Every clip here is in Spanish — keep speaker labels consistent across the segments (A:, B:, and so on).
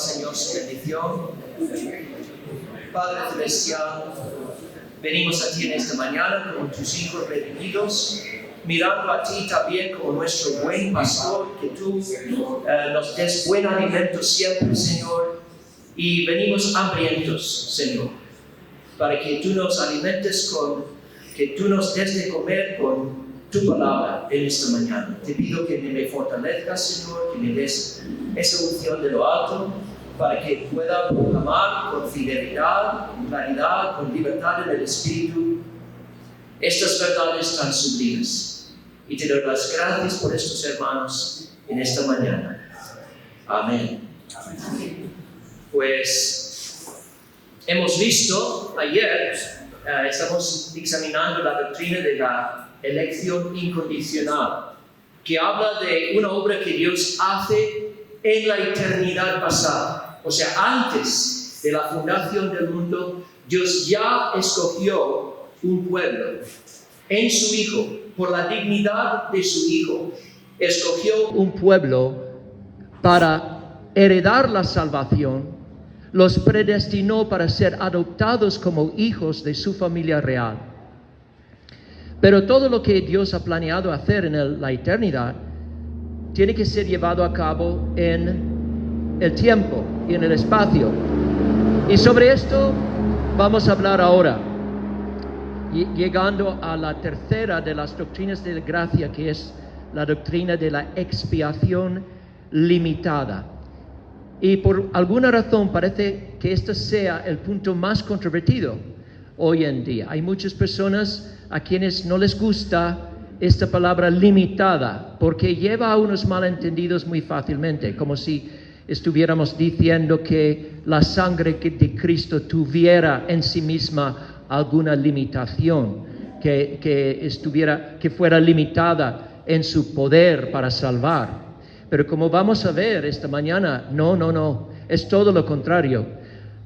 A: Señor, su bendición. Padre celestial, venimos a ti en esta mañana como tus hijos redimidos, mirando a ti también como nuestro buen pastor, que tú nos des buen alimento siempre, Señor, y venimos hambrientos, Señor, para que tú nos alimentes que tú nos des de comer con tu palabra en esta mañana. Te pido que me fortalezcas, Señor, que me des esa unción de lo alto, para que pueda proclamar con fidelidad, con claridad, con libertad en el Espíritu, estas verdades tan sublimes. Y te doy las gracias por estos hermanos en esta mañana. Amén. Pues hemos visto ayer, estamos examinando la doctrina de la elección incondicional, que habla de una obra que Dios hace en la eternidad pasada. O sea, antes de la fundación del mundo, Dios ya escogió un pueblo en su Hijo, por la dignidad de su Hijo. Escogió un pueblo para heredar la salvación, los predestinó para ser adoptados como hijos de su familia real. Pero todo lo que Dios ha planeado hacer en la eternidad tiene que ser llevado a cabo en el tiempo y en el espacio. Y sobre esto vamos a hablar ahora, llegando a la tercera de las doctrinas de la gracia, que es la doctrina de la expiación limitada. Y por alguna razón parece que este sea el punto más controvertido hoy en día. Hay muchas personas a quienes no les gusta esta palabra limitada, porque lleva a unos malentendidos muy fácilmente, como si estuviéramos diciendo que la sangre de Cristo tuviera en sí misma alguna limitación, que fuera limitada en su poder para salvar. Pero como vamos a ver esta mañana, no, es todo lo contrario.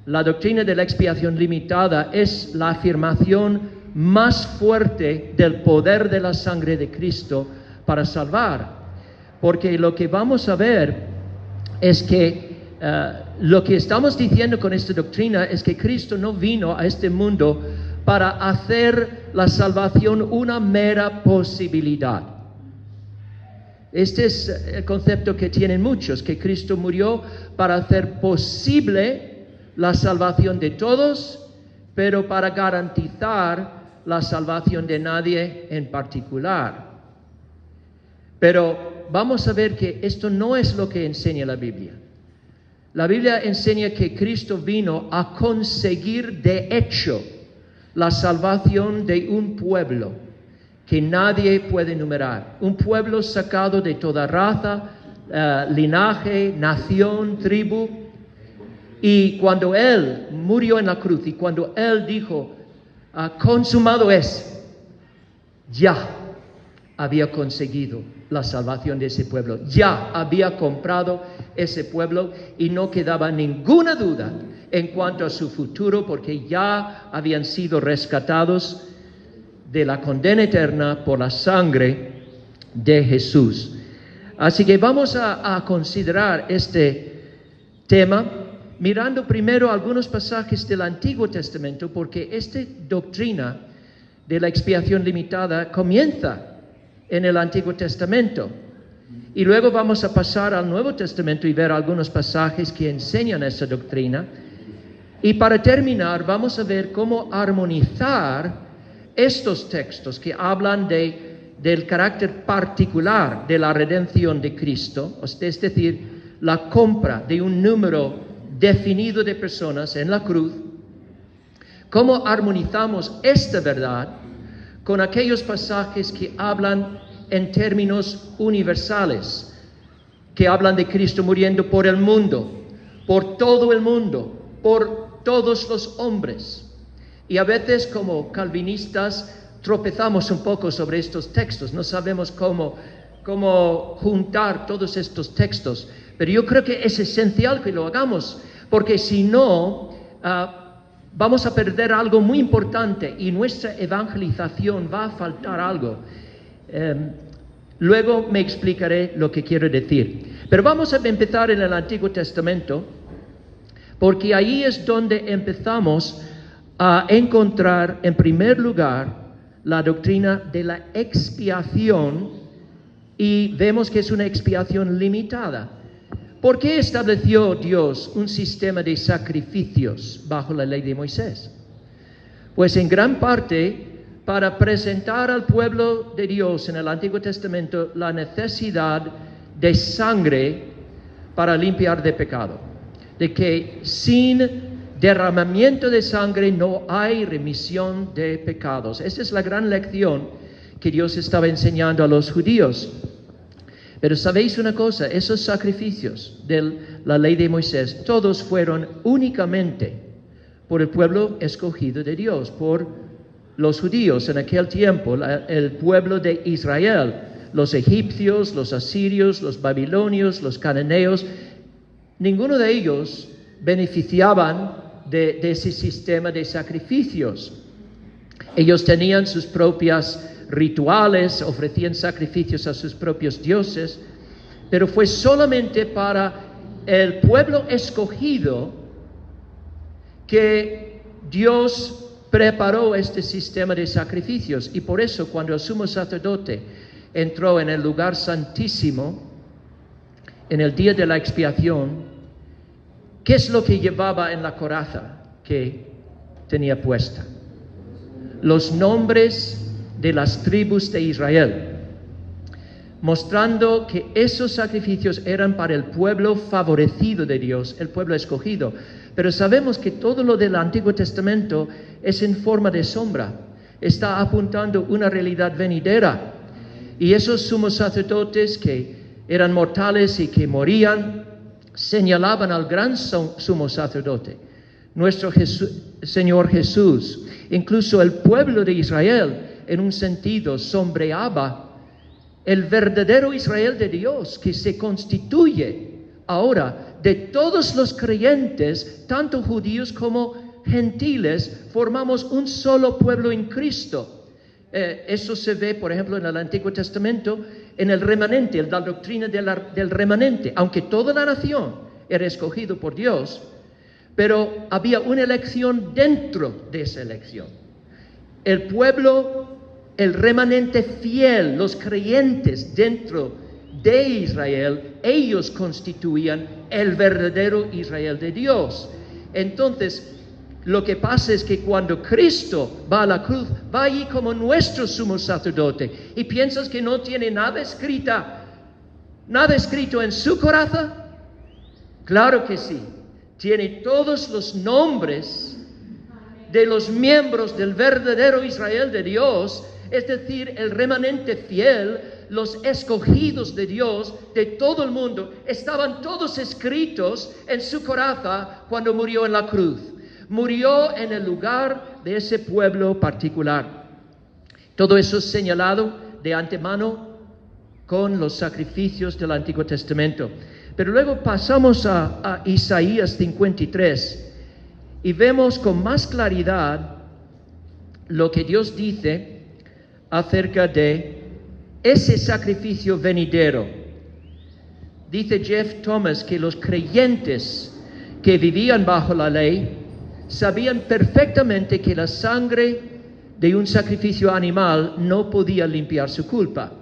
A: La doctrina de la expiación limitada es la afirmación más fuerte del poder de la sangre de Cristo para salvar. Porque lo que vamos a ver es que lo que estamos diciendo con esta doctrina es que Cristo no vino a este mundo para hacer la salvación una mera posibilidad. Este es el concepto que tienen muchos, que Cristo murió para hacer posible la salvación de todos, pero para garantizar la salvación de nadie en particular. Pero vamos a ver que esto no es lo que enseña la Biblia. La Biblia enseña que Cristo vino a conseguir de hecho la salvación de un pueblo que nadie puede enumerar. Un pueblo sacado de toda raza, linaje, nación, tribu. Y cuando Él murió en la cruz y cuando Él dijo, consumado es, ya había conseguido la salvación de ese pueblo. Ya había comprado ese pueblo y no quedaba ninguna duda en cuanto a su futuro, porque ya habían sido rescatados de la condena eterna por la sangre de Jesús. Así que vamos a considerar este tema mirando primero algunos pasajes del Antiguo Testamento, porque esta doctrina de la expiación limitada comienza en el Antiguo Testamento. Y luego vamos a pasar al Nuevo Testamento y ver algunos pasajes que enseñan esa doctrina. Y para terminar, vamos a ver cómo armonizar estos textos que hablan del carácter particular de la redención de Cristo, es decir, la compra de un número definido de personas en la cruz. ¿Cómo armonizamos esta verdad con aquellos pasajes que hablan en términos universales, que hablan de Cristo muriendo por el mundo, por todo el mundo, por todos los hombres? Y a veces como calvinistas tropezamos un poco sobre estos textos, no sabemos cómo juntar todos estos textos, pero yo creo que es esencial que lo hagamos, porque si no, vamos a perder algo muy importante y nuestra evangelización va a faltar algo. Luego me explicaré lo que quiero decir. Pero vamos a empezar en el Antiguo Testamento Porque ahí es donde empezamos a encontrar, en primer lugar, la doctrina de la expiación, y vemos que es una expiación limitada. ¿Por qué estableció Dios un sistema de sacrificios bajo la ley de Moisés? Pues en gran parte para presentar al pueblo de Dios en el Antiguo Testamento la necesidad de sangre para limpiar de pecado, de que sin derramamiento de sangre no hay remisión de pecados. Esa es la gran lección que Dios estaba enseñando a los judíos. Pero sabéis una cosa, esos sacrificios de la ley de Moisés, todos fueron únicamente por el pueblo escogido de Dios, por los judíos en aquel tiempo, el pueblo de Israel. Los egipcios, los asirios, los babilonios, los cananeos, ninguno de ellos beneficiaban de ese sistema de sacrificios. Ellos tenían sus propias rituales, ofrecían sacrificios a sus propios dioses, pero fue solamente para el pueblo escogido que Dios preparó este sistema de sacrificios. Y por eso cuando el sumo sacerdote entró en el lugar santísimo en el día de la expiación, ¿qué es lo que llevaba en la coraza que tenía puesta? Los nombres de las tribus de Israel, mostrando que esos sacrificios eran para el pueblo favorecido de Dios, el pueblo escogido. Pero sabemos que todo lo del Antiguo Testamento es en forma de sombra, está apuntando una realidad venidera. Y esos sumos sacerdotes que eran mortales y que morían, señalaban al gran sumo sacerdote, nuestro Señor Jesús. Incluso el pueblo de Israel, en un sentido, sombreaba el verdadero Israel de Dios, que se constituye ahora de todos los creyentes, tanto judíos como gentiles, formamos un solo pueblo en Cristo. Eso se ve, por ejemplo, en el Antiguo Testamento, en el remanente, la doctrina del remanente. Aunque toda la nación era escogido por Dios, pero había una elección dentro de esa elección. El pueblo, el remanente fiel, los creyentes dentro de Israel, ellos constituían el verdadero Israel de Dios. Entonces, lo que pasa es que cuando Cristo va a la cruz, va allí como nuestro sumo sacerdote, y piensas que no tiene nada escrito en su coraza. Claro que sí, tiene todos los nombres de los miembros del verdadero Israel de Dios, es decir, el remanente fiel, los escogidos de Dios de todo el mundo, estaban todos escritos en su coraza cuando murió en la cruz. Murió en el lugar de ese pueblo particular. Todo eso es señalado de antemano con los sacrificios del Antiguo Testamento. Pero luego pasamos a Isaías 53 y vemos con más claridad lo que Dios dice acerca de ese sacrificio venidero. Dice Jeff Thomas que los creyentes que vivían bajo la ley sabían perfectamente que la sangre de un sacrificio animal no podía limpiar su culpa.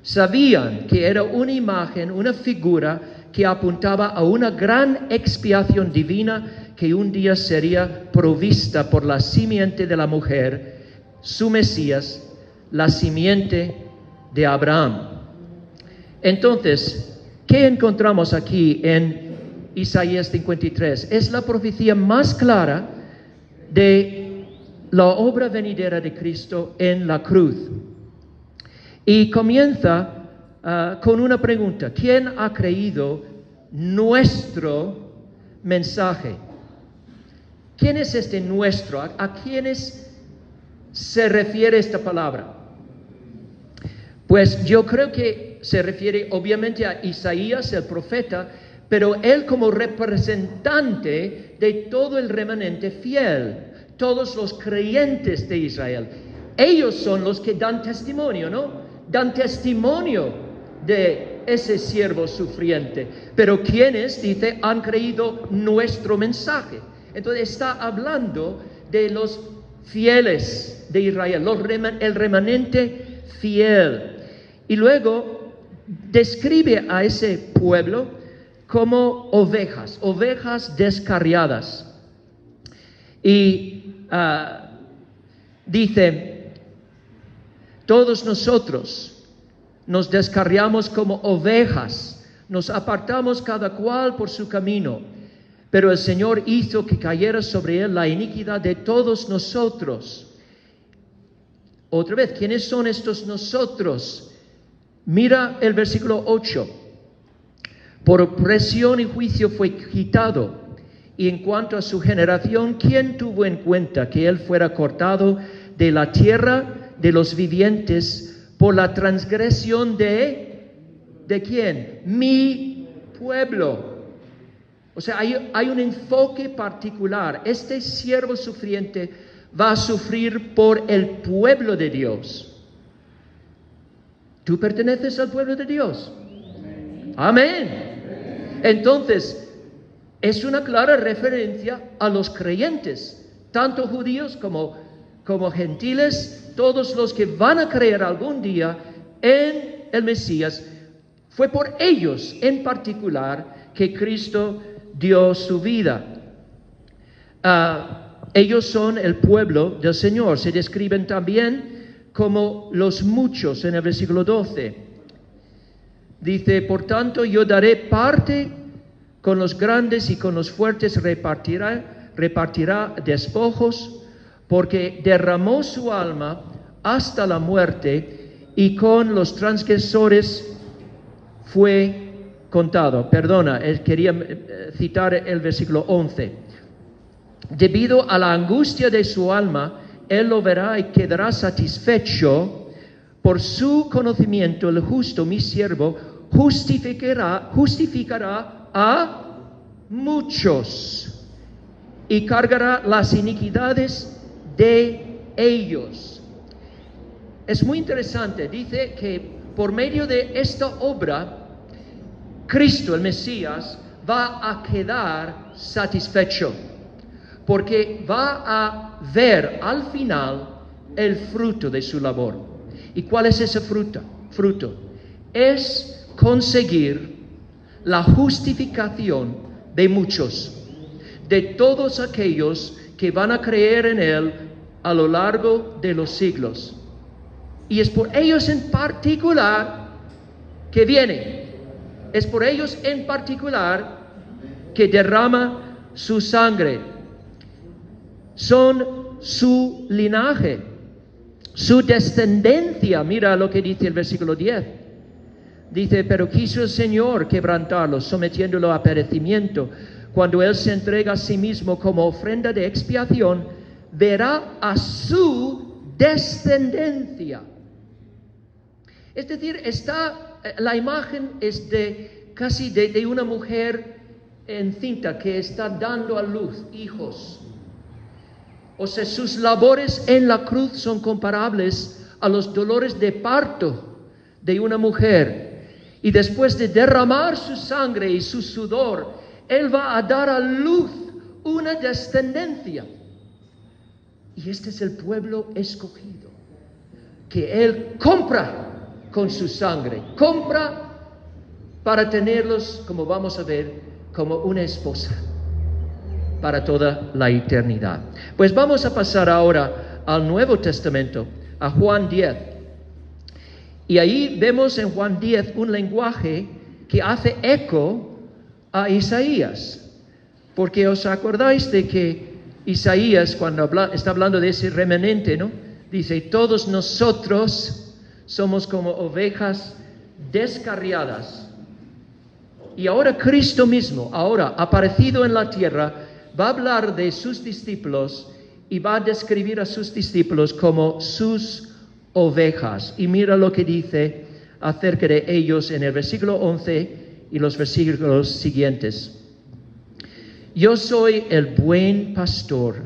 A: Sabían que era una imagen, una figura que apuntaba a una gran expiación divina que un día sería provista por la simiente de la mujer, su Mesías, la simiente de Abraham. Entonces, ¿qué encontramos aquí en Isaías 53? Es la profecía más clara de la obra venidera de Cristo en la cruz. Y comienza con una pregunta: ¿quién ha creído nuestro mensaje? ¿Quién es este nuestro? ¿A quiénes se refiere esta palabra? Pues yo creo que se refiere obviamente a Isaías, el profeta, pero él como representante de todo el remanente fiel, todos los creyentes de Israel. Ellos son los que dan testimonio, ¿no? Dan testimonio de ese siervo sufriente. Pero ¿quiénes? Dice, han creído nuestro mensaje. Entonces está hablando de los fieles de Israel, el remanente fiel. Y luego describe a ese pueblo como ovejas descarriadas. Y dice, todos nosotros nos descarriamos como ovejas, nos apartamos cada cual por su camino, pero el Señor hizo que cayera sobre él la iniquidad de todos nosotros. Otra vez, ¿quiénes son estos nosotros? Mira el versículo 8. Por opresión y juicio fue quitado. Y en cuanto a su generación, ¿quién tuvo en cuenta que él fuera cortado de la tierra de los vivientes por la transgresión ¿de quién? Mi pueblo. O sea, hay un enfoque particular. Este siervo sufriente va a sufrir por el pueblo de Dios. ¿Tú perteneces al pueblo de Dios? Amén. Entonces, es una clara referencia a los creyentes, tanto judíos como gentiles, todos los que van a creer algún día en el Mesías. Fue por ellos en particular que Cristo dio su vida. Ellos son el pueblo del Señor. Se describen también como los muchos en el versículo 12. Dice, por tanto yo daré parte con los grandes y con los fuertes repartirá despojos, porque derramó su alma hasta la muerte y con los transgresores fue contado. Perdona, quería citar el versículo 11. Debido a la angustia de su alma, él lo verá y quedará satisfecho. Por su conocimiento, el justo, mi siervo, justificará a muchos y cargará las iniquidades de ellos. Es muy interesante, dice que por medio de esta obra, Cristo, el Mesías, va a quedar satisfecho, porque va a ver al final el fruto de su labor. ¿Y cuál es ese fruto? Es conseguir la justificación de muchos, de todos aquellos que van a creer en Él a lo largo de los siglos. Y es por ellos en particular que viene. Es por ellos en particular que derrama su sangre. Son su linaje, su descendencia. Mira lo que dice el versículo 10. Dice, pero quiso el Señor quebrantarlo, sometiéndolo a perecimiento. Cuando Él se entrega a sí mismo como ofrenda de expiación, verá a su descendencia. Es decir, la imagen es casi de una mujer encinta que está dando a luz hijos. O sea, sus labores en la cruz son comparables a los dolores de parto de una mujer. Y después de derramar su sangre y su sudor, Él va a dar a luz una descendencia. Y este es el pueblo escogido, que Él compra con su sangre. Compra para tenerlos, como vamos a ver, como una esposa para toda la eternidad. Pues vamos a pasar ahora al Nuevo Testamento, a Juan 10. Y ahí vemos en Juan 10 un lenguaje que hace eco a Isaías. Porque os acordáis de que Isaías, cuando está hablando de ese remanente, ¿no? Dice, todos nosotros somos como ovejas descarriadas. Y ahora Cristo mismo, ahora aparecido en la tierra, va a hablar de sus discípulos y va a describir a sus discípulos como sus ovejas. Y mira lo que dice acerca de ellos en el versículo 11 y los versículos siguientes. Yo soy el buen pastor.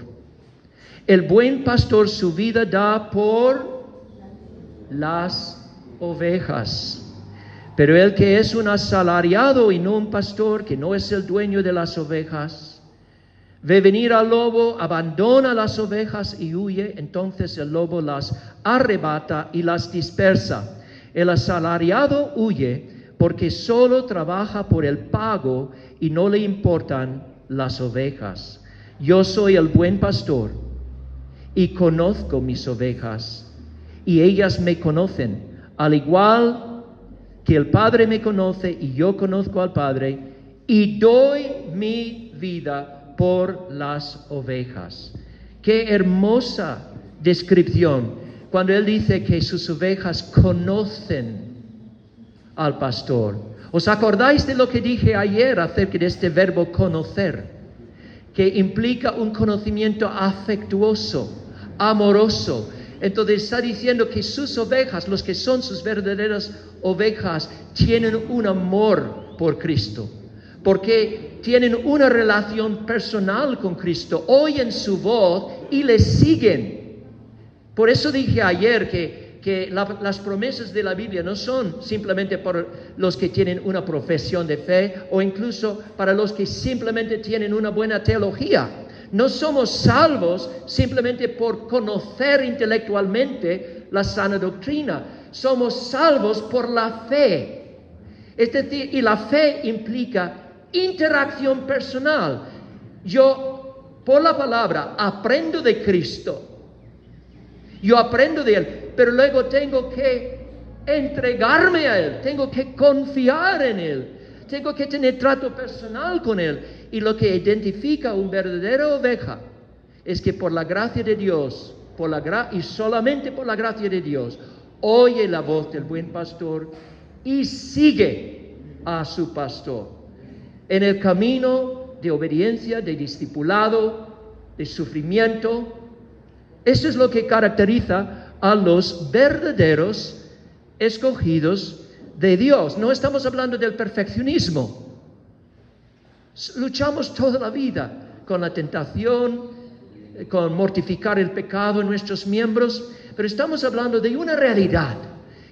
A: El buen pastor su vida da por las ovejas. Pero el que es un asalariado y no un pastor, que no es el dueño de las ovejas, ve venir al lobo, abandona las ovejas y huye. Entonces el lobo las arrebata y las dispersa. El asalariado huye porque solo trabaja por el pago y no le importan las ovejas. Yo soy el buen pastor y conozco mis ovejas, y ellas me conocen, al igual que el Padre me conoce y yo conozco al Padre, y doy mi vida por las ovejas. Qué hermosa descripción cuando Él dice que sus ovejas conocen al pastor. ¿Os acordáis de lo que dije ayer acerca de este verbo conocer? Que implica un conocimiento afectuoso, amoroso. Entonces está diciendo que sus ovejas, los que son sus verdaderas ovejas, tienen un amor por Cristo, porque tienen una relación personal con Cristo, oyen su voz y le siguen. Por eso dije ayer que las promesas de la Biblia no son simplemente para los que tienen una profesión de fe o incluso para los que simplemente tienen una buena teología. No somos salvos simplemente por conocer intelectualmente la sana doctrina. Somos salvos por la fe. Es decir, y la fe implica interacción personal. Yo, por la palabra, aprendo de Cristo. Yo aprendo de Él, pero luego tengo que entregarme a Él, tengo que confiar en Él, tengo que tener trato personal con Él. Y lo que identifica a una verdadera oveja es que por la gracia de Dios, y solamente por la gracia de Dios, oye la voz del buen pastor y sigue a su pastor en el camino de obediencia, de discipulado, de sufrimiento. Eso es lo que caracteriza a los verdaderos escogidos de Dios. No estamos hablando del perfeccionismo. Luchamos toda la vida con la tentación, con mortificar el pecado en nuestros miembros, pero estamos hablando de una realidad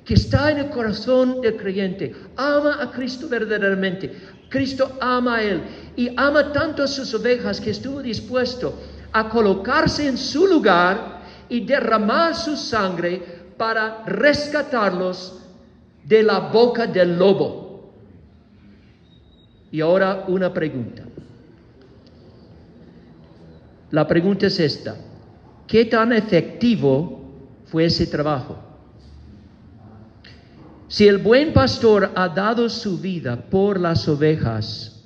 A: que está en el corazón del creyente. Ama a Cristo verdaderamente. Cristo ama a Él y ama tanto a sus ovejas que estuvo dispuesto a colocarse en su lugar y derramar su sangre para rescatarlos de la boca del lobo. Y ahora una pregunta. La pregunta es esta: ¿qué tan efectivo fue ese trabajo? Si el buen pastor ha dado su vida por las ovejas,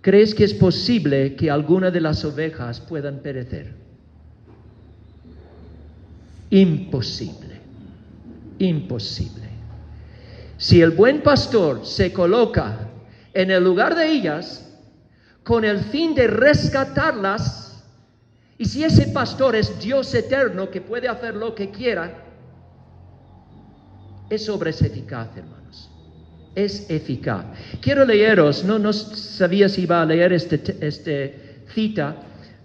A: ¿crees que es posible que alguna de las ovejas puedan perecer? Imposible, imposible. Si el buen pastor se coloca en el lugar de ellas con el fin de rescatarlas, y si ese pastor es Dios eterno que puede hacer lo que quiera, esa obra es eficaz, hermanos. Es eficaz. Quiero leeros, no sabía si iba a leer esta cita,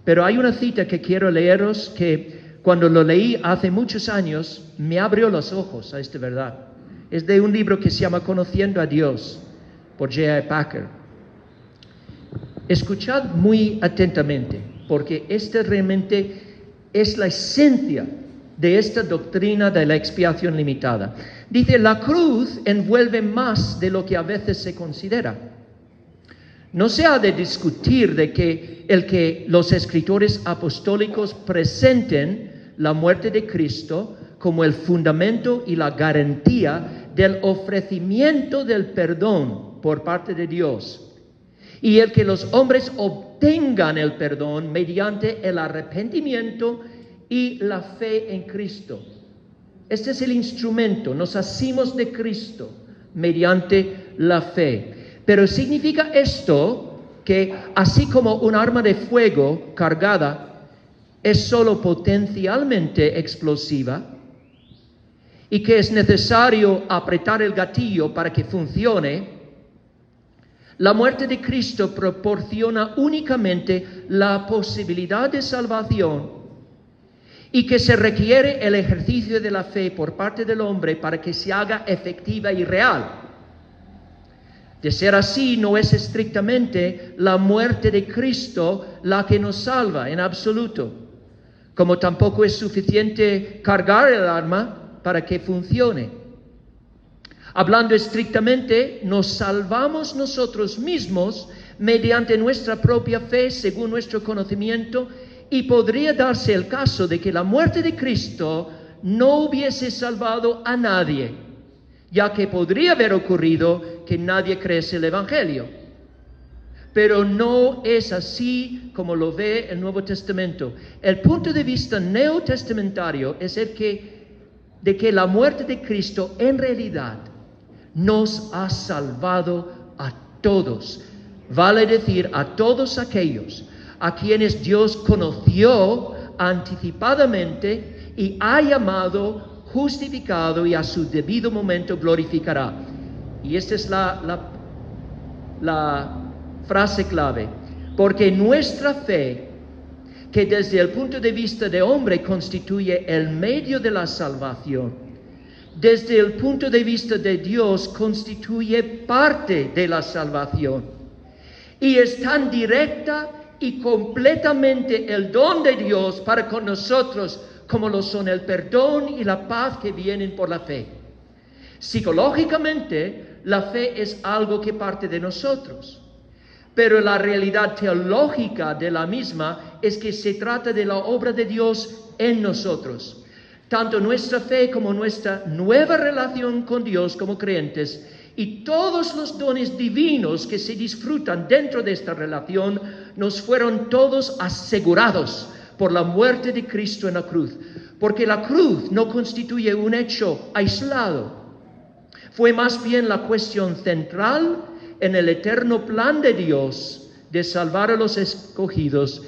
A: pero hay una cita que quiero leeros que cuando lo leí hace muchos años me abrió los ojos a esta verdad. Es de un libro que se llama Conociendo a Dios, por J.I. Packer. Escuchad muy atentamente, porque esta realmente es la esencia de esta doctrina de la expiación limitada. Dice: la cruz envuelve más de lo que a veces se considera. No se ha de discutir de que los escritores apostólicos presenten la muerte de Cristo como el fundamento y la garantía del ofrecimiento del perdón por parte de Dios, y el que los hombres obtengan el perdón mediante el arrepentimiento y la fe en Cristo. Este es el instrumento. Nos asimos de Cristo mediante la fe. Pero significa esto que así como un arma de fuego cargada es solo potencialmente explosiva y que es necesario apretar el gatillo para que funcione, la muerte de Cristo proporciona únicamente la posibilidad de salvación y que se requiere el ejercicio de la fe por parte del hombre para que se haga efectiva y real. De ser así, no es estrictamente la muerte de Cristo la que nos salva en absoluto, como tampoco es suficiente cargar el arma para que funcione. Hablando estrictamente, nos salvamos nosotros mismos mediante nuestra propia fe, según nuestro conocimiento, y podría darse el caso de que la muerte de Cristo no hubiese salvado a nadie, ya que podría haber ocurrido que nadie creyese el Evangelio. Pero no es así como lo ve el Nuevo Testamento. El punto de vista neotestamentario es el de que la muerte de Cristo en realidad nos ha salvado a todos. Vale decir, a todos aquellos a quienes Dios conoció anticipadamente y ha llamado, justificado y a su debido momento glorificará. Y esta es la frase clave. Porque nuestra fe, que desde el punto de vista de hombre constituye el medio de la salvación, desde el punto de vista de Dios constituye parte de la salvación. Y es tan directa y completamente el don de Dios para con nosotros como lo son el perdón y la paz que vienen por la fe. Psicológicamente, la fe es algo que parte de nosotros, pero la realidad teológica de la misma es que se trata de la obra de Dios en nosotros. Tanto nuestra fe como nuestra nueva relación con Dios como creyentes y todos los dones divinos que se disfrutan dentro de esta relación nos fueron todos asegurados por la muerte de Cristo en la cruz. Porque la cruz no constituye un hecho aislado. Fue más bien la cuestión central en el eterno plan de Dios de salvar a los escogidos,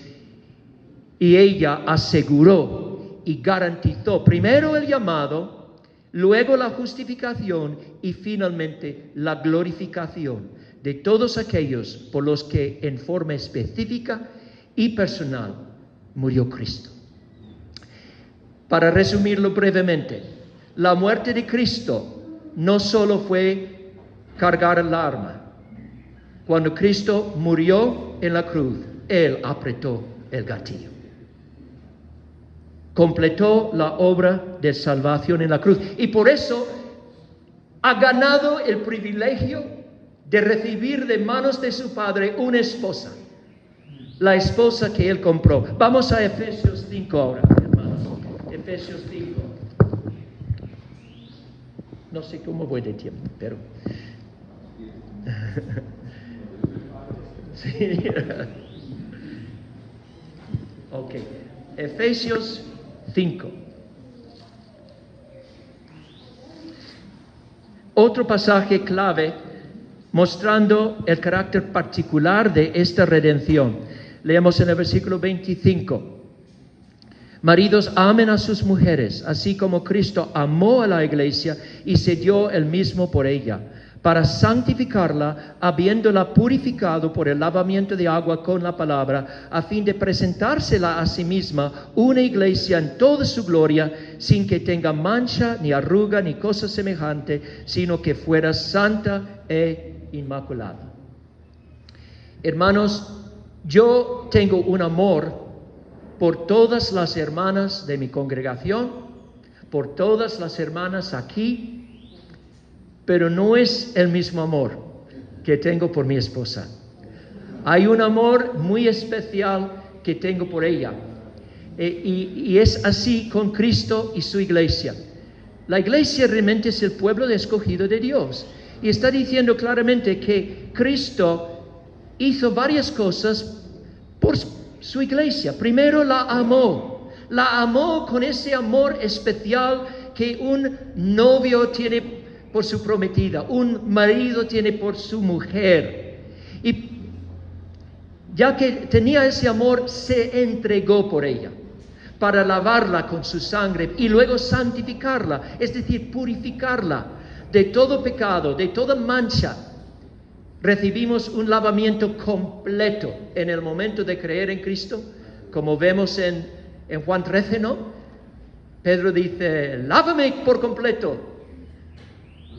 A: y ella aseguró y garantizó primero el llamado, luego la justificación y finalmente la glorificación de todos aquellos por los que en forma específica y personal murió Cristo. Para resumirlo brevemente, la muerte de Cristo no solo fue cargar el arma. Cuando Cristo murió en la cruz, Él apretó el gatillo. Completó la obra de salvación en la cruz. Y por eso ha ganado el privilegio de recibir de manos de su Padre una esposa. La esposa que Él compró. Vamos a Efesios 5 ahora, hermanos. Efesios 5. No sé cómo voy de tiempo, pero... sí. Ok. Efesios 5. Otro pasaje clave mostrando el carácter particular de esta redención. Leemos en el versículo 25. Maridos, amen a sus mujeres, así como Cristo amó a la iglesia y se dio él mismo por ella, para santificarla, habiéndola purificado por el lavamiento de agua con la palabra, a fin de presentársela a sí misma una iglesia en toda su gloria, sin que tenga mancha, ni arruga, ni cosa semejante, sino que fuera santa e inmaculada. Hermanos, yo tengo un amor por todas las hermanas de mi congregación, por todas las hermanas aquí, pero no es el mismo amor que tengo por mi esposa. Hay un amor muy especial que tengo por ella. Y es así con Cristo y su iglesia. La iglesia realmente es el pueblo escogido de Dios. Y está diciendo claramente que Cristo hizo varias cosas por su iglesia. Primero la amó con ese amor especial que un novio tiene por su prometida, un marido tiene por su mujer. Y ya que tenía ese amor, se entregó por ella, para lavarla con su sangre y luego santificarla, es decir, purificarla de todo pecado, de toda mancha. Recibimos un lavamiento completo en el momento de creer en Cristo, como vemos en Juan 13, ¿no? Pedro dice, lávame por completo.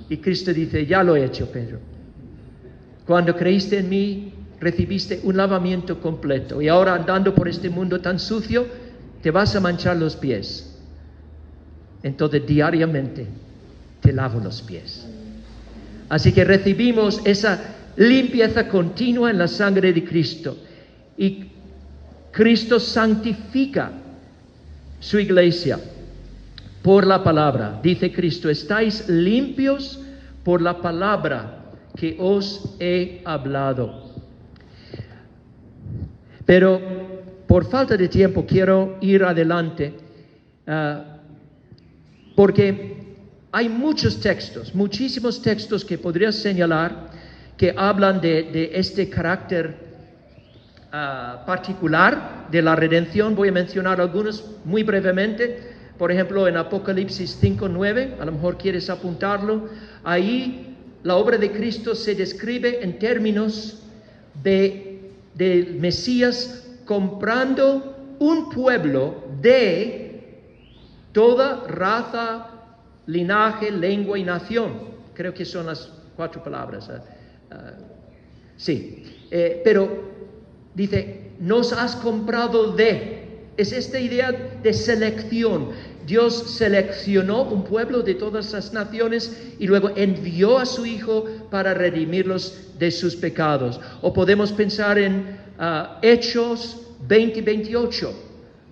A: Y Cristo dice, ya lo he hecho, Pedro. Cuando creíste en mí, recibiste un lavamiento completo. Y ahora andando por este mundo tan sucio, te vas a manchar los pies. Entonces diariamente te lavo los pies. Así que recibimos esa limpieza continua en la sangre de Cristo. Y Cristo santifica su iglesia por la palabra. Dice Cristo, estáis limpios por la palabra que os he hablado. Pero por falta de tiempo quiero ir adelante, porque hay muchos textos, muchísimos textos que podría señalar que hablan de este carácter particular de la redención. Voy a mencionar algunos muy brevemente. Por ejemplo, en Apocalipsis 5:9, a lo mejor quieres apuntarlo, ahí la obra de Cristo se describe en términos del Mesías comprando un pueblo de toda raza, linaje, lengua y nación. Creo que son las 4 palabras. Pero dice, nos has comprado de. Es esta idea de selección. Dios seleccionó un pueblo de todas las naciones y luego envió a su Hijo para redimirlos de sus pecados. O podemos pensar en Hechos 20:28,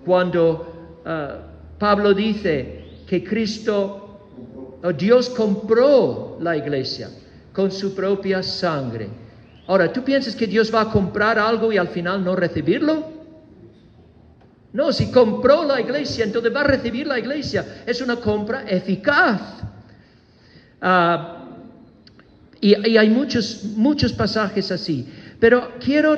A: cuando Pablo dice que Dios compró la iglesia con su propia sangre. Ahora, ¿tú piensas que Dios va a comprar algo y al final no recibirlo? No, si compró la iglesia, entonces va a recibir la iglesia. Es una compra eficaz. Y hay muchos pasajes así. Pero quiero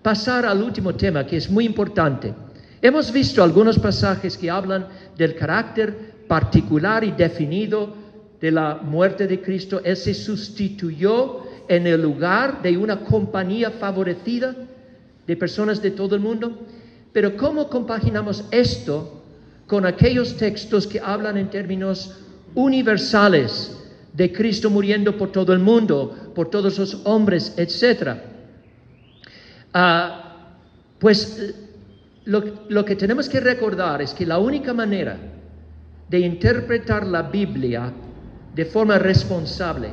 A: pasar al último tema, que es muy importante. Hemos visto algunos pasajes que hablan del carácter particular y definido de la muerte de Cristo. Él se sustituyó en el lugar de una compañía favorecida de personas de todo el mundo. Pero ¿cómo compaginamos esto con aquellos textos que hablan en términos universales de Cristo muriendo por todo el mundo, por todos los hombres, etc.? Pues lo que tenemos que recordar es que la única manera de interpretar la Biblia de forma responsable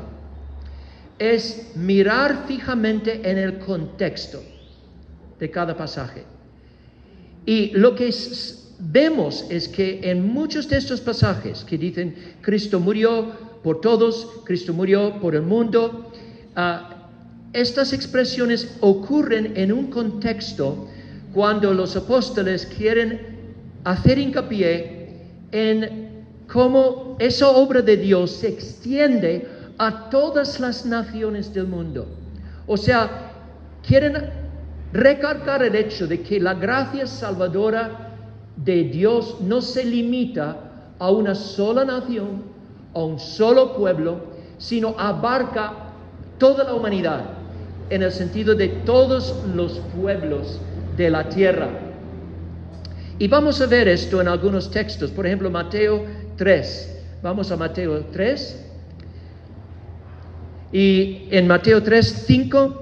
A: es mirar fijamente en el contexto de cada pasaje. Y lo que vemos es que en muchos de estos pasajes que dicen Cristo murió por todos, Cristo murió por el mundo, estas expresiones ocurren en un contexto cuando los apóstoles quieren hacer hincapié en cómo esa obra de Dios se extiende a todas las naciones del mundo. O sea, quieren recargar el hecho de que la gracia salvadora de Dios no se limita a una sola nación, a un solo pueblo, sino abarca toda la humanidad, en el sentido de todos los pueblos de la tierra. Y vamos a ver esto en algunos textos. Por ejemplo, Mateo 3. Vamos a Mateo 3. Y en Mateo 3:5,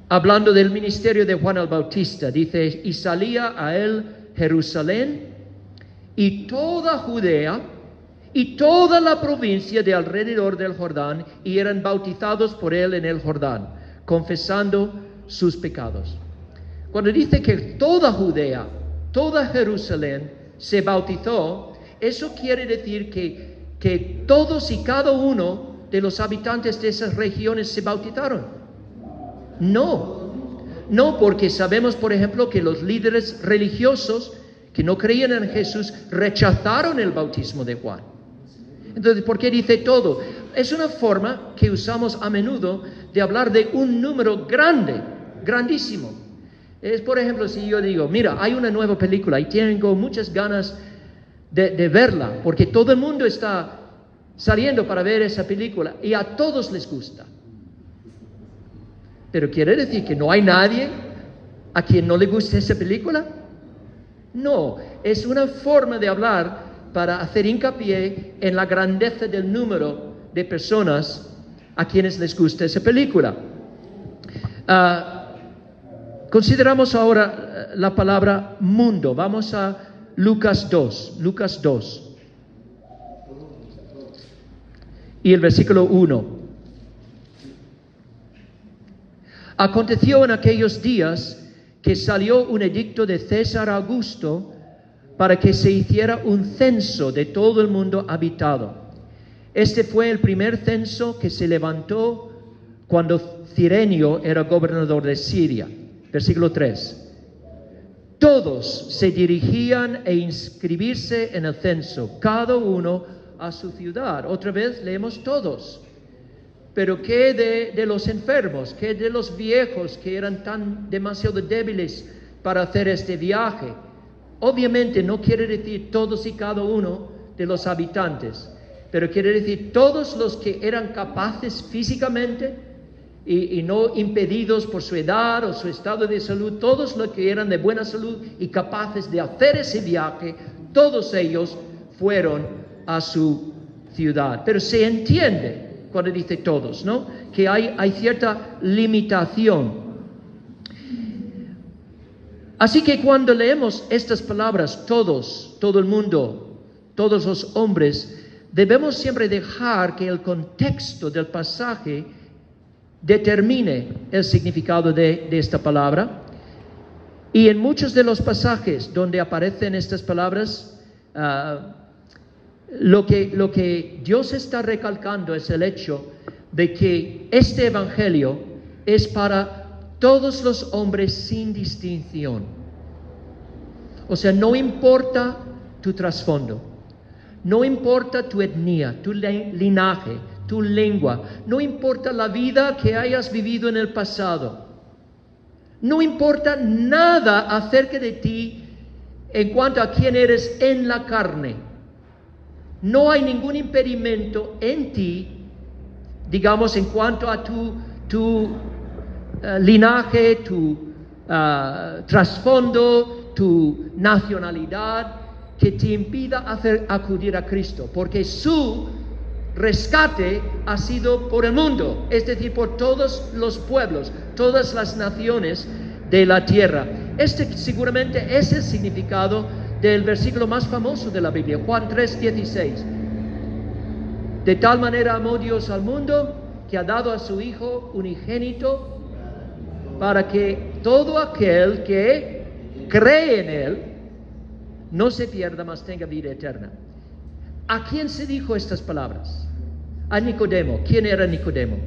A: hablando del ministerio de Juan el Bautista, dice, y salía a él Jerusalén y toda Judea y toda la provincia de alrededor del Jordán, y eran bautizados por él en el Jordán, confesando sus pecados. Cuando dice que toda Judea, toda Jerusalén se bautizó, eso quiere decir que todos y cada uno de los habitantes de esas regiones se bautizaron. No, porque sabemos, por ejemplo, que los líderes religiosos que no creían en Jesús rechazaron el bautismo de Juan. Entonces, ¿por qué dice todo? Es una forma que usamos a menudo de hablar de un número grande, grandísimo. Es, por ejemplo, si yo digo, mira, hay una nueva película y tengo muchas ganas de verla, porque todo el mundo está saliendo para ver esa película y a todos les gusta. Pero ¿quiere decir que no hay nadie a quien no le guste esa película? No, es una forma de hablar para hacer hincapié en la grandeza del número de personas a quienes les gusta esa película. Consideramos ahora la palabra mundo. Vamos a Lucas 2. Y el versículo 1. Aconteció en aquellos días que salió un edicto de César Augusto para que se hiciera un censo de todo el mundo habitado. Este fue el primer censo que se levantó cuando Cirenio era gobernador de Siria. Versículo 3. Todos se dirigían a inscribirse en el censo, cada uno a su ciudad. Otra vez leemos todos. Pero ¿qué de los enfermos? ¿Qué de los viejos que eran demasiado débiles para hacer este viaje? Obviamente no quiere decir todos y cada uno de los habitantes, pero quiere decir todos los que eran capaces físicamente y no impedidos por su edad o su estado de salud, todos los que eran de buena salud y capaces de hacer ese viaje, todos ellos fueron a su ciudad. Pero se entiende cuando dice todos, ¿no? Que hay cierta limitación. Así que cuando leemos estas palabras, todos, todo el mundo, todos los hombres, debemos siempre dejar que el contexto del pasaje determine el significado de esta palabra. Y en muchos de los pasajes donde aparecen estas palabras, lo que Dios está recalcando es el hecho de que este evangelio es para todos los hombres sin distinción. O sea, no importa tu trasfondo, no importa tu etnia, tu linaje, tu lengua, no importa la vida que hayas vivido en el pasado, no importa nada acerca de ti en cuanto a quién eres en la carne. No hay ningún impedimento en ti, digamos, en cuanto a tu linaje, tu trasfondo, tu nacionalidad, que te impida acudir a Cristo, porque su rescate ha sido por el mundo, es decir, por todos los pueblos, todas las naciones de la tierra. Este seguramente es el significado del versículo más famoso de la Biblia, Juan 3:16. De tal manera amó Dios al mundo que ha dado a su Hijo unigénito para que todo aquel que cree en Él no se pierda, mas tenga vida eterna. ¿A quién se dijo estas palabras? A Nicodemo. ¿Quién era Nicodemo?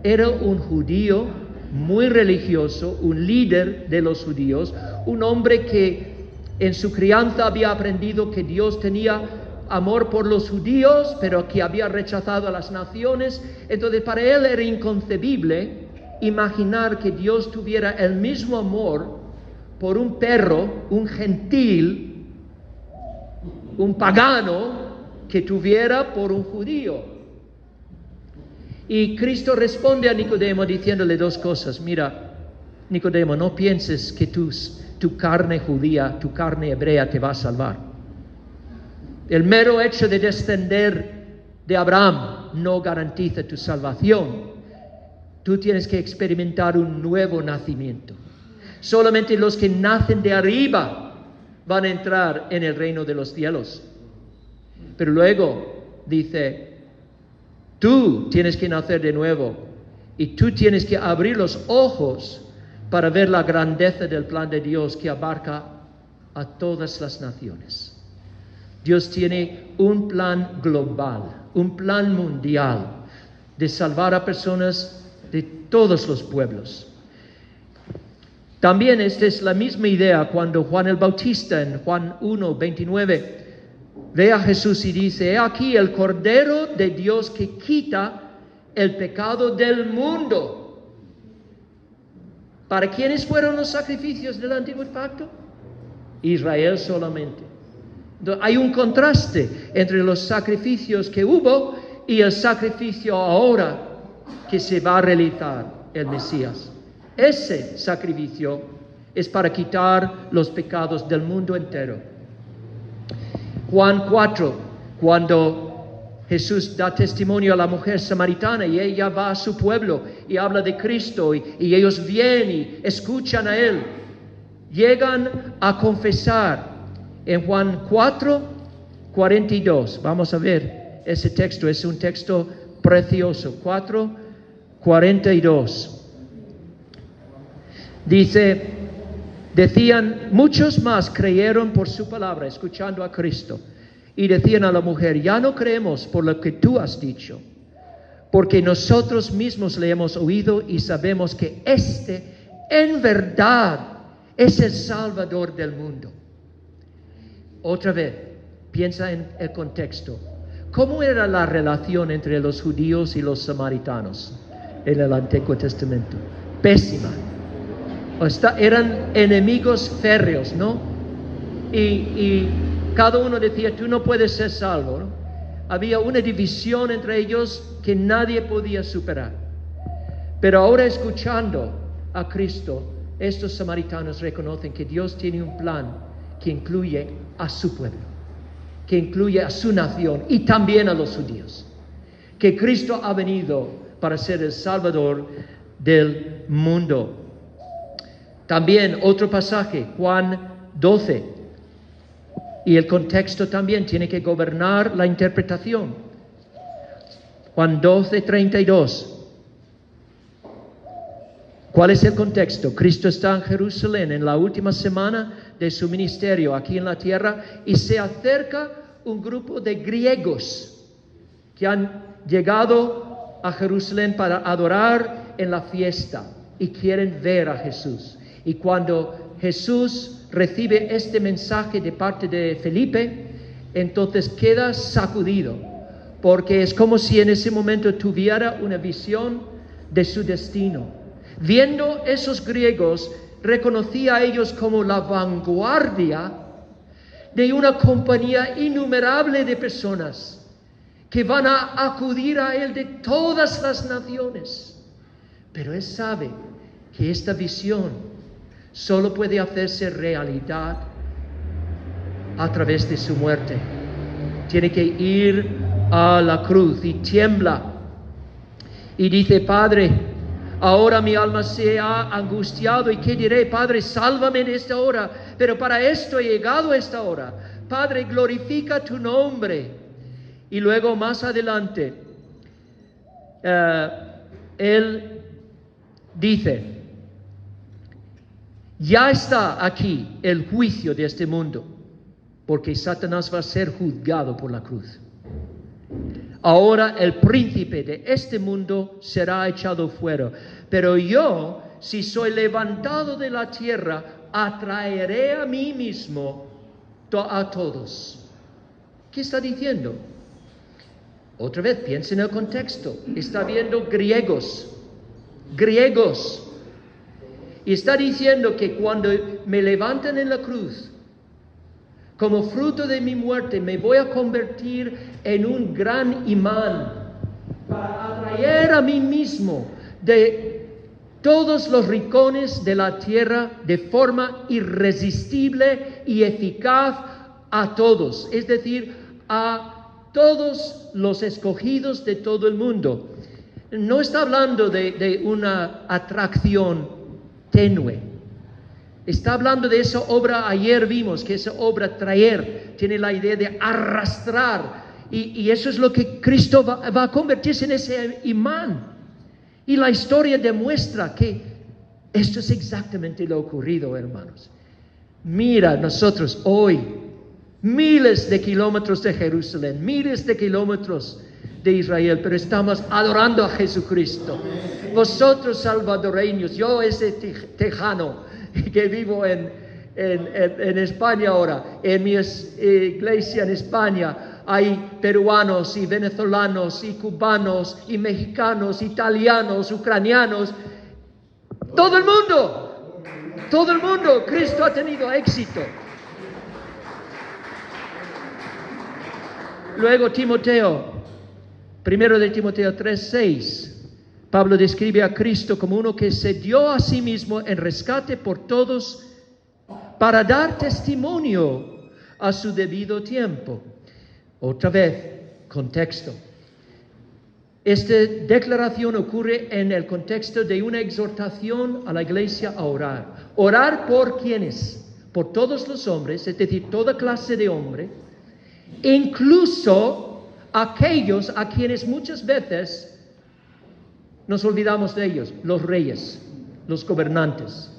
A: Era un judío muy religioso, un líder de los judíos, un hombre que en su crianza había aprendido que Dios tenía amor por los judíos, pero que había rechazado a las naciones. Entonces para él era inconcebible imaginar que Dios tuviera el mismo amor por un perro, un gentil, un pagano, que tuviera por un judío. Y Cristo responde a Nicodemo diciéndole dos cosas. Mira, Nicodemo, no pienses que tu carne judía, tu carne hebrea te va a salvar. El mero hecho de descender de Abraham no garantiza tu salvación. Tú tienes que experimentar un nuevo nacimiento. Solamente los que nacen de arriba van a entrar en el reino de los cielos. Pero luego dice, tú tienes que nacer de nuevo y tú tienes que abrir los ojos para ver la grandeza del plan de Dios que abarca a todas las naciones. Dios tiene un plan global, un plan mundial de salvar a personas de todos los pueblos. También esta es la misma idea cuando Juan el Bautista en Juan 1:29 ve a Jesús y dice, he aquí el Cordero de Dios que quita el pecado del mundo. ¿Para quiénes fueron los sacrificios del Antiguo Pacto? Israel solamente. Entonces, hay un contraste entre los sacrificios que hubo y el sacrificio ahora que se va a realizar el Mesías. Ese sacrificio es para quitar los pecados del mundo entero. Juan 4, cuando Jesús da testimonio a la mujer samaritana y ella va a su pueblo y habla de Cristo y ellos vienen y escuchan a Él. Llegan a confesar en Juan 4, 42. Vamos a ver ese texto, es un texto precioso. 4, 42. Dice, decían, muchos más creyeron por su palabra, escuchando a Cristo. Y decían a la mujer, ya no creemos por lo que tú has dicho, porque nosotros mismos le hemos oído y sabemos que en verdad, es el Salvador del mundo. Otra vez, piensa en el contexto. ¿Cómo era la relación entre los judíos y los samaritanos en el Antiguo Testamento? Pésima. Eran enemigos férreos, ¿no? Y cada uno decía, tú no puedes ser salvo, ¿no? Había una división entre ellos que nadie podía superar. Pero ahora, escuchando a Cristo, estos samaritanos reconocen que Dios tiene un plan que incluye a su pueblo, que incluye a su nación y también a los judíos. Que Cristo ha venido para ser el Salvador del mundo. También otro pasaje, Juan 12. Y el contexto también tiene que gobernar la interpretación. Juan 12, 32. ¿Cuál es el contexto? Cristo está en Jerusalén en la última semana de su ministerio aquí en la tierra y se acerca un grupo de griegos que han llegado a Jerusalén para adorar en la fiesta y quieren ver a Jesús. Y cuando Jesús recibe este mensaje de parte de Felipe, entonces queda sacudido, porque es como si en ese momento tuviera una visión de su destino. Viendo esos griegos, reconocía a ellos como la vanguardia de una compañía innumerable de personas que van a acudir a Él de todas las naciones. Pero Él sabe que esta visión solo puede hacerse realidad a través de su muerte. Tiene que ir a la cruz y tiembla. Y dice, Padre, ahora mi alma se ha angustiado. ¿Y qué diré? Padre, sálvame en esta hora. Pero para esto he llegado a esta hora. Padre, glorifica tu nombre. Y luego más adelante, Él dice, ya está aquí el juicio de este mundo, porque Satanás va a ser juzgado por la cruz. Ahora el príncipe de este mundo será echado fuera. Pero yo, si soy levantado de la tierra, atraeré a mí mismo a todos. ¿Qué está diciendo? Otra vez, piensa en el contexto. Está viendo griegos. Y está diciendo que cuando me levanten en la cruz, como fruto de mi muerte, me voy a convertir en un gran imán para atraer a mí mismo de todos los rincones de la tierra de forma irresistible y eficaz a todos, es decir, a todos los escogidos de todo el mundo. No está hablando de una atracción tenue. Está hablando de esa obra, ayer vimos que esa obra traer tiene la idea de arrastrar y eso es lo que Cristo va a convertirse en ese imán. Y la historia demuestra que esto es exactamente lo ocurrido, hermanos. Mira, nosotros hoy, miles de kilómetros de Jerusalén, miles de kilómetros de Israel, pero estamos adorando a Jesucristo. Vosotros salvadoreños, yo ese tejano que vivo en España ahora, en mi iglesia en España hay peruanos y venezolanos y cubanos y mexicanos, italianos, ucranianos, todo el mundo, Cristo ha tenido éxito. Luego Timoteo, primero de Timoteo 3:6. Pablo describe a Cristo como uno que se dio a sí mismo en rescate por todos para dar testimonio a su debido tiempo. Otra vez, contexto. Esta declaración ocurre en el contexto de una exhortación a la iglesia a orar. Orar por ¿quiénes? Por todos los hombres, es decir, toda clase de hombre, incluso aquellos a quienes muchas veces nos olvidamos de ellos, los reyes, los gobernantes.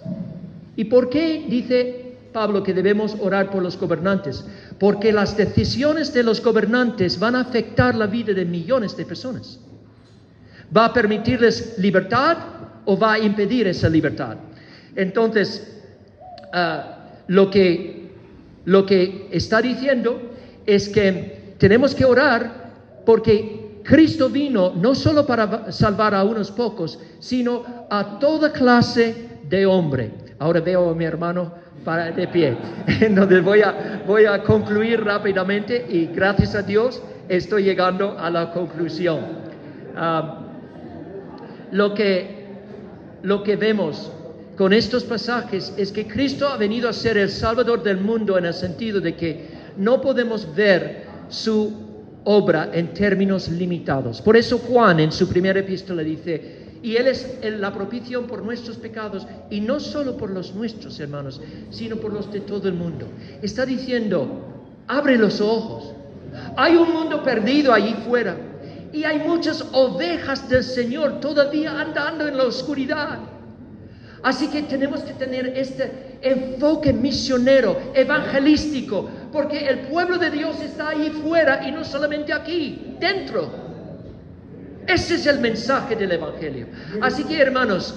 A: ¿Y por qué dice Pablo que debemos orar por los gobernantes? Porque las decisiones de los gobernantes van a afectar la vida de millones de personas. ¿Va a permitirles libertad o va a impedir esa libertad? Entonces, lo que está diciendo es que tenemos que orar porque Cristo vino no solo para salvar a unos pocos, sino a toda clase de hombre. Ahora veo a mi hermano de pie. Entonces voy a concluir rápidamente y gracias a Dios estoy llegando a la conclusión. Lo que vemos con estos pasajes es que Cristo ha venido a ser el Salvador del mundo en el sentido de que no podemos ver su obra en términos limitados. Por eso Juan en su primera epístola dice, y Él es la propiciación por nuestros pecados, y no solo por los nuestros, hermanos, sino por los de todo el mundo. Está diciendo, abre los ojos. Hay un mundo perdido allí fuera, y hay muchas ovejas del Señor todavía andando en la oscuridad. Así que tenemos que tener este enfoque misionero, evangelístico, porque el pueblo de Dios está ahí fuera y no solamente aquí, dentro. Ese es el mensaje del Evangelio. Así que, hermanos,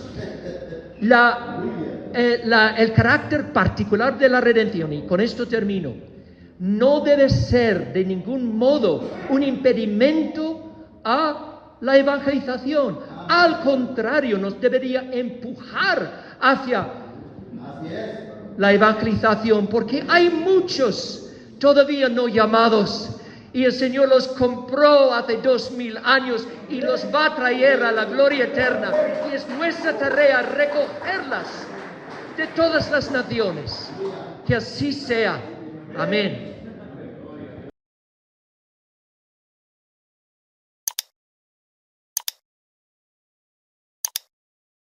A: el carácter particular de la redención, y con esto termino, no debe ser de ningún modo un impedimento a la evangelización. Al contrario, nos debería empujar hacia la evangelización, porque hay muchos todavía no llamados, y el Señor los compró hace 2000 años y los va a traer a la gloria eterna, y es nuestra tarea recogerlas de todas las naciones. Que así sea. Amén.